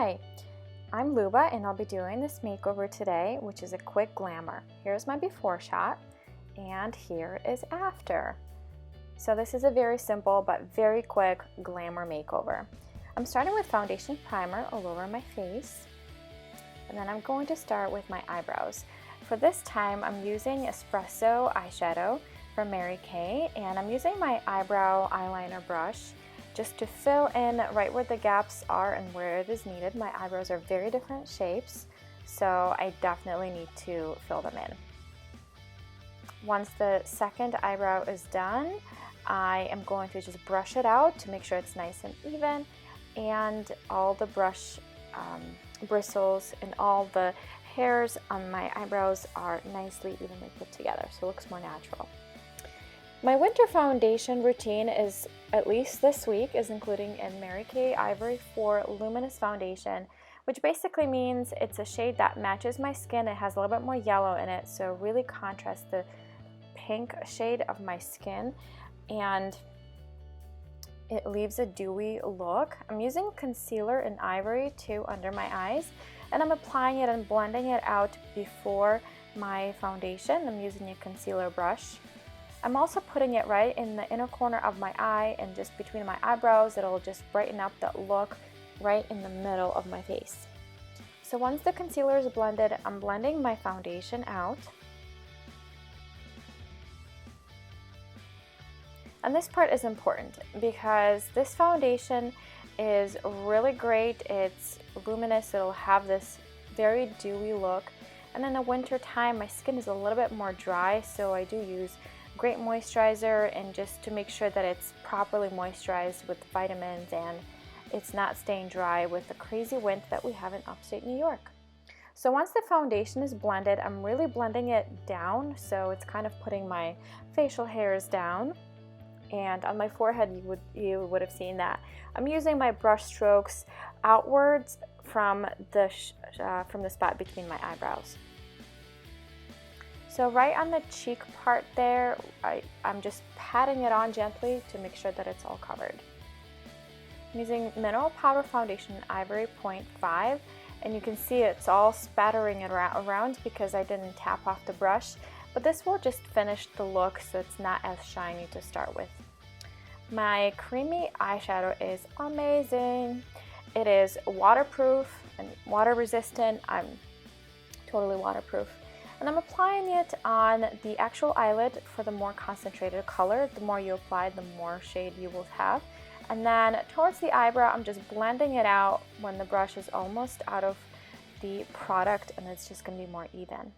Hi, I'm Luba and I'll be doing this makeover today, which is a quick glamour. Here's my before shot and here is after. So this is a very simple but very quick glamour makeover. I'm starting with foundation primer all over my face, and then I'm going to start with my eyebrows. For this time I'm using Espresso eyeshadow from Mary Kay, and I'm using my eyebrow eyeliner brush just to fill in right where the gaps are and where it is needed. My eyebrows are very different shapes, so I definitely need to fill them in. Once the second eyebrow is done, I am going to just brush it out to make sure it's nice and even, and all the brush bristles and all the hairs on my eyebrows are nicely evenly put together, so it looks more natural. My winter foundation routine is, at least this week, is including in Mary Kay Ivory 4 Luminous foundation, which basically means it's a shade that matches my skin. It has a little bit more yellow in it, so really contrasts the pink shade of my skin, and it leaves a dewy look. I'm using Concealer in Ivory too under my eyes, and I'm applying it and blending it out before my foundation. I'm using a concealer brush. I'm also putting it right in the inner corner of my eye and just between my eyebrows. It'll just brighten up that look right in the middle of my face. So once the concealer is blended, I'm blending my foundation out. And this part is important because this foundation is really great. It's luminous, it'll have this very dewy look. And in the winter time, my skin is a little bit more dry, so I do use great moisturizer, and just to make sure that it's properly moisturized with vitamins and it's not staying dry with the crazy wind that we have in upstate New York. So once the foundation is blended, I'm really blending it down, so it's kind of putting my facial hairs down. And on my forehead, you would have seen that I'm using my brush strokes outwards from the spot between my eyebrows. So right on the cheek part there, I'm just patting it on gently to make sure that it's all covered. I'm using Mineral Powder Foundation in Ivory 0.5, and you can see it's all spattering it around because I didn't tap off the brush, but this will just finish the look so it's not as shiny to start with. My creamy eyeshadow is amazing. It is waterproof and water resistant. I'm totally waterproof. And I'm applying it on the actual eyelid for the more concentrated color. The more you apply, the more shade you will have. And then towards the eyebrow, I'm just blending it out when the brush is almost out of the product, and it's just going to be more even.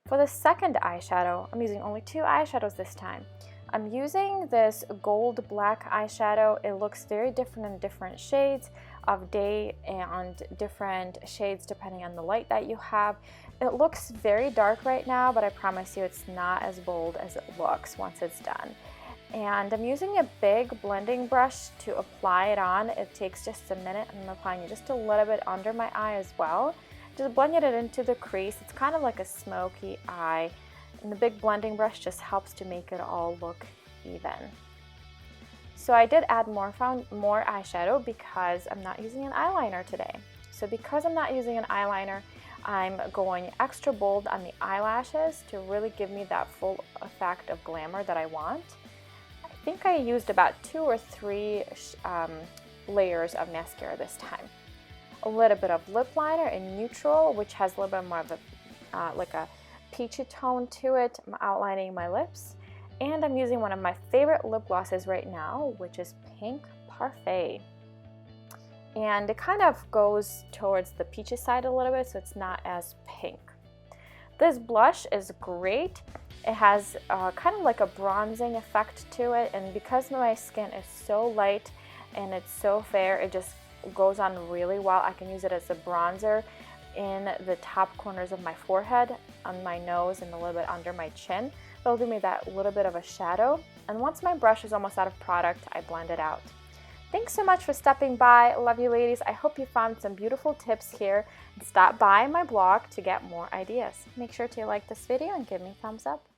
For the second eyeshadow, I'm using only 2 eyeshadows this time. I'm using this gold black eyeshadow. It looks very different in different shades of day and different shades depending on the light that you have. It looks very dark right now, but I promise you it's not as bold as it looks once it's done. And I'm using a big blending brush to apply it on. It takes just a minute, and I'm applying it just a little bit under my eye as well. Just blending it into the crease. It's kind of like a smoky eye, and the big blending brush just helps to make it all look even. So I did add more eyeshadow because I'm not using an eyeliner today. So because I'm not using an eyeliner, I'm going extra bold on the eyelashes to really give me that full effect of glamour that I want. I think I used about 2 or 3 layers of mascara this time. A little bit of lip liner in Nuetral, which has a little bit more of a like a peachy tone to it. I'm outlining my lips, and I'm using one of my favorite lip glosses right now, which is Pink Parfait. And it kind of goes towards the peachy side a little bit, so it's not as pink. This blush is great. It has kind of like a bronzing effect to it, and because my skin is so light and it's so fair, it just goes on really well. I can use it as a bronzer in the top corners of my forehead, on my nose, and a little bit under my chin. It'll give me that little bit of a shadow. And once my brush is almost out of product, I blend it out. Thanks so much for stopping by. Love you, ladies. I hope you found some beautiful tips here. Stop by my blog to get more ideas. Make sure to like this video and give me a thumbs up.